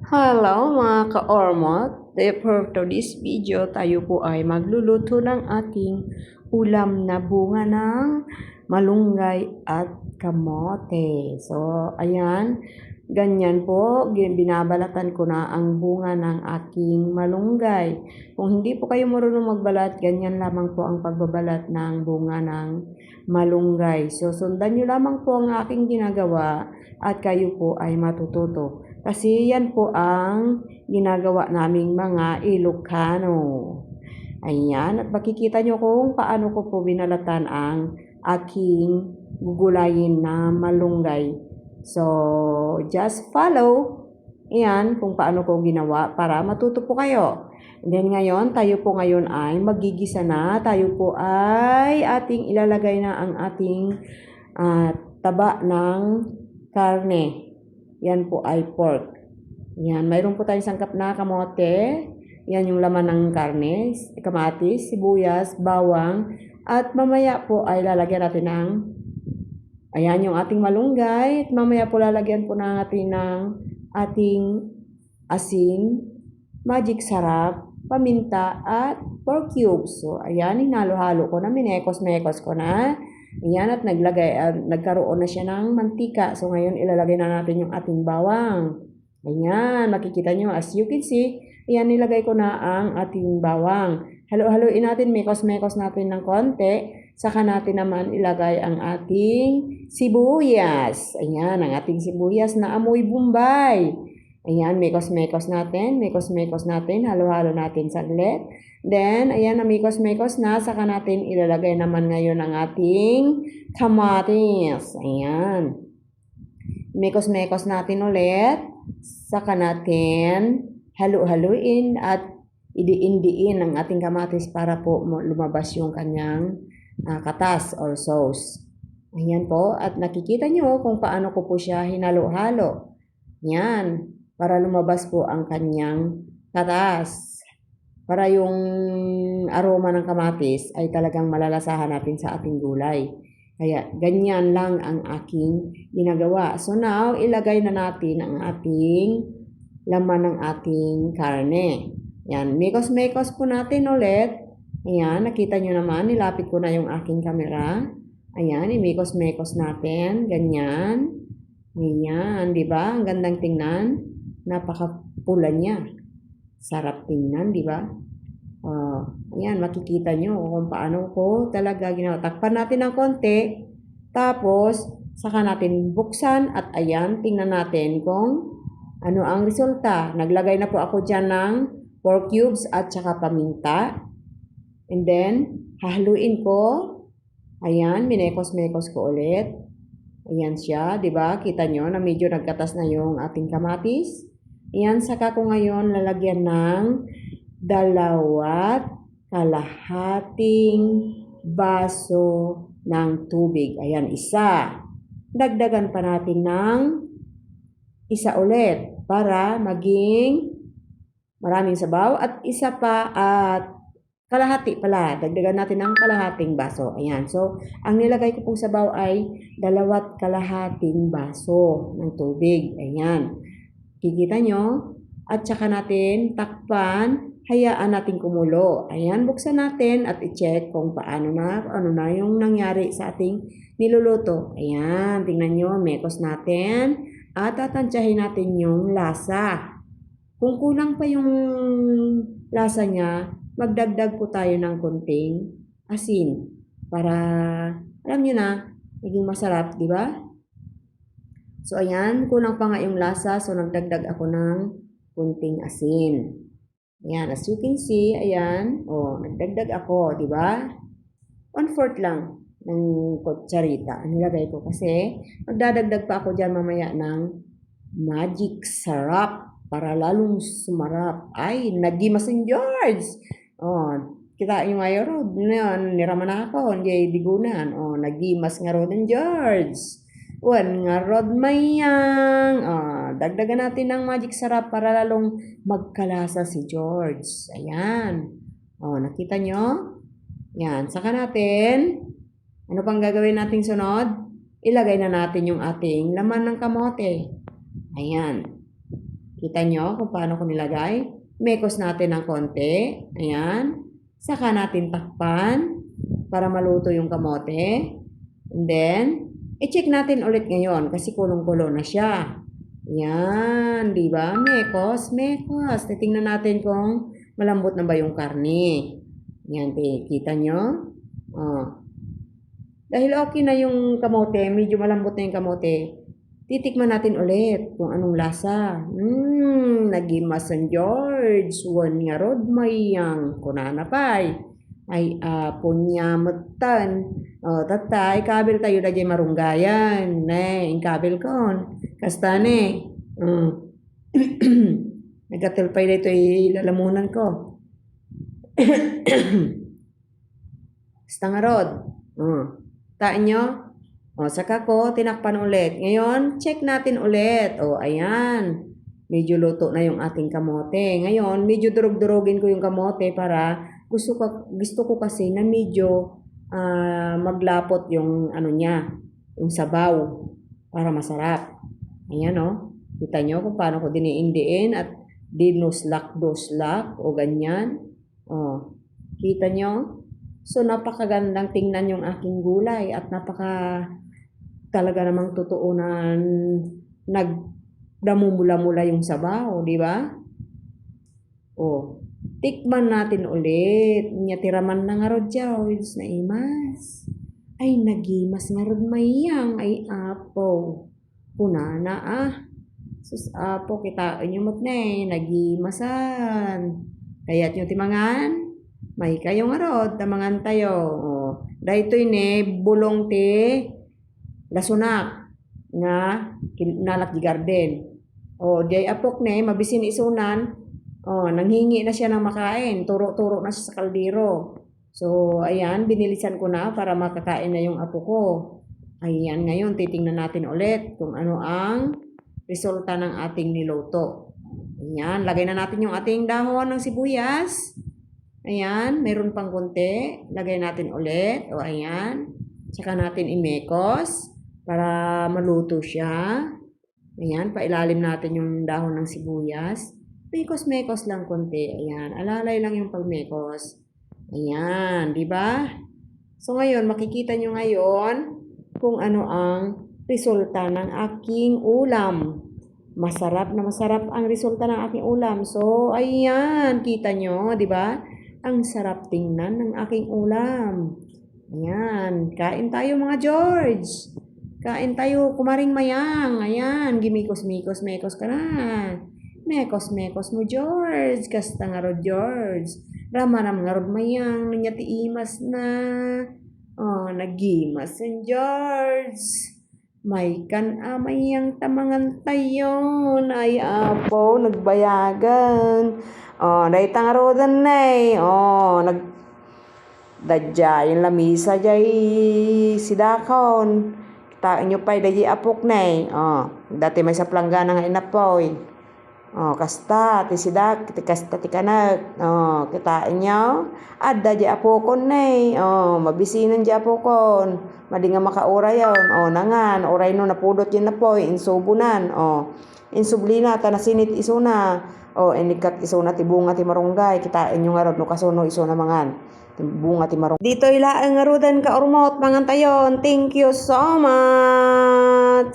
Hello mga ka-ormot! For today's video, tayo po ay magluluto ng ating ulam na bunga ng malunggay at kamote. So, ayan, ganyan po, binabalatan ko na ang bunga ng aking malunggay. Kung hindi po kayo marunong magbalat, ganyan lamang po ang pagbabalat ng bunga ng malunggay. So, sundan nyo lamang po ang aking ginagawa at kayo po ay matututo. Kasi yan po ang ginagawa naming mga Ilocano. Ayan, at makikita nyo kung paano ko po binalatan ang aking gugulayin na malunggay. So, just follow. Ayan, kung paano ko ginawa para matuto po kayo. And then ngayon, tayo po ngayon ay magigisa na. Tayo po ay ating ilalagay na ang ating taba ng karne. Yan po ay pork. Yan, mayroon po tayong sangkap na kamote. Yan yung laman ng karne, kamatis, sibuyas, bawang. At mamaya po ay lalagyan natin ng, ayan yung ating malunggay. At mamaya po lalagyan po natin ng ating asin, magic sarap, paminta, at pork cubes. So, ayan, hinalo-halo ko na, minekos-mekos ko na. Ayan, at nagkaroon na siya ng mantika. So, ngayon, ilalagay na natin yung ating bawang. Ayan, makikita nyo, as you can see, ayan, nilagay ko na ang ating bawang. Halo-haloin natin, mekos-mekos natin ng konti. Saka natin naman ilagay ang ating sibuyas. Ayan, ang ating sibuyas na amoy Bombay. Ayan, mekos-mekos natin, halo-halo natin saglit. Then, ayan, namikos-mekos na, saka natin ilalagay naman ngayon ang ating kamatis. Ayan. Mekos-mekos natin ulit, saka natin halu-haluin at idiin-diin ang ating kamatis para po lumabas yung kanyang katas or sauce. Ayan po, at nakikita nyo kung paano ko po siya hinalo-halo. Yan, para lumabas po ang kanyang katas. Para yung aroma ng kamatis ay talagang malalasahan natin sa ating gulay. Kaya ganyan lang ang aking ginagawa. So now, ilagay na natin ang ating laman ng ating karne. Yan, mekos-mekos po natin ulit. Ayan, nakita nyo naman, nilapit ko na yung aking camera. Ayan, imekos-mekos natin, ganyan. Ayan, di ba? Ang gandang tingnan. Napakapula niya. Sarap tingnan, di ba? Ayan, makikita nyo kung paano ko talaga ginawa. Takpan natin ng konti, tapos saka natin buksan at ayan, tingnan natin kung ano ang resulta. Naglagay na po ako dyan ng pork cubes at saka paminta. And then, hahaluin ko. Ayan, minekos-mekos ko ulit. Ayan siya, di ba? Kita nyo na medyo nagkatas na yung ating kamatis. Ayan, saka ko ngayon lalagyan ng 2.5 baso ng tubig. Ayan, isa. Dagdagan pa natin ng isa ulit para maging maraming sabaw. At isa pa at kalahati pala. Dagdagan natin ng kalahating baso. Ayan. So, ang nilagay ko pong sabaw ay 2.5 baso ng tubig. Ayan. Kikita nyo? At saka natin takpan, hayaan natin kumulo. Ayan, buksan natin at i-check kung paano na, ano na yung nangyari sa ating niluluto. Ayan, tingnan nyo, mekos natin at tatansyahin natin yung lasa. Kung kulang pa yung lasa niya, magdagdag po tayo ng konting asin para, alam nyo na, maging masarap, di ba? So, ayan, kulang pa nga yung lasa, so nagdagdag ako ng kunting asin. Ayan, as you can see, ayan, nagdagdag ako, di ba? 1/4 lang ng kutsarita. Nilagay ko kasi magdadagdag pa ako dyan mamaya ng magic sarap para lalong sumarap. Ay, nagimas yung George! Kita yung ngayon, niraman na ako, hindi digunan. Nagimas nga ro ng George. Nga rod mayang. Dagdagan natin ng magic sarap para lalong magkalasa si George. Ayan. Nakita nyo? Yan. Saka natin, ano pang gagawin natin sunod? Ilagay na natin yung ating laman ng kamote. Ayan. Kita nyo kung paano ko nilagay? Mekos natin ng konti. Ayan. Saka natin takpan para maluto yung kamote. And then, i-check natin ulit ngayon kasi kulong-kulo na siya. Yan, di ba? Mekos, mekos. Titingnan natin kung malambot na ba yung karne. Yan, kita nyo? Oh. Dahil okay na yung kamote, medyo malambot na yung kamote, titikman natin ulit kung anong lasa. Nagimasan George, wan nga rod mayang kunanapay. Ay punyamatan. O, tatay, kabil tayo na dyan marunggayan. Yung kabil kon. Kastane. Nagatilpay na ito lalamunan ko. Basta nga rod. Taan nyo? O, saka ko, tinakpan ulit. Ngayon, check natin ulit. O, ayan. Medyo luto na yung ating kamote. Ngayon, medyo durog-durogin ko yung kamote para gusto ko kasi na medyo maglapot yung ano niya, yung sabaw para masarap. Ayan o. Kita nyo kung paano ko diniindiin at dinuslak-duslak o ganyan. O, kita nyo? So, napakagandang tingnan yung aking gulay at talaga namang totoo na nagdamumula-mula yung sabaw, di ba? O, tikman natin ulit. Tiraman na nga rod George na imas. Ay, nagimas nga rod mayang. Ay, apo. Punana Sus, apo, kitaan nyo mo't nagimasan. Kaya't nyo timangan. May kayo nga rod, tamangan tayo. O, dahito bulong lasunak nga nalak di garden. O, di apok mabisin isunan. O, nanghingi na siya ng makain. Turo-turo na siya sa kaldero. So, ayan, binilisan ko na para makakain na yung apo ko. Ayan, ngayon, titingnan natin ulit kung ano ang resulta ng ating niluto. Ayan, lagay na natin yung ating dahon ng sibuyas. Ayan, meron pang konti. Lagay natin ulit. O, ayan. Tsaka natin imekos para maluto siya. Ayan, pailalim natin yung dahon ng sibuyas. Mekos-mekos lang konti. Ayan, alalay lang yung pagmekos. Ayan, di ba? So, ngayon, makikita nyo ngayon kung ano ang resulta ng aking ulam. Masarap na masarap ang resulta ng aking ulam. So, ayan, kita nyo, di ba? Ang sarap tingnan ng aking ulam. Ayan. Kain tayo mga George. Kain tayo kumaring mayang. Ayan. Gimikos-mikos-mekos ka na. Mekos-mekos mo George. Kasta nga rod George. Ramanam nga rod mayang. Nanyati imas na. Oh, nagimas yung George. May mayang tamangan tayo. Ay apo, nagbayagan. Oh, dahil tangarodan dadya, yung lamisa jay sidakon. Kitaan nyo pa'y dahi apok dati may sa planggana nga inapoy. Oh, kasta, kasta ti kanak. Oh, kitaan nyo. Adda jay apokon mabisinan jay apokon. Madi nga makauray yun. Oh, nangan, oray no napudot yun napoy, insubunan. Oh, insublina, tanasinit isuna. O, inikat isuna ti bunga ti marunggay. Kitain nyo nga rod no kasuno isuna mangan. Bunga ti marunggay. Dito ilaang nga rodan ka ormot mangan tayon. Thank you so much.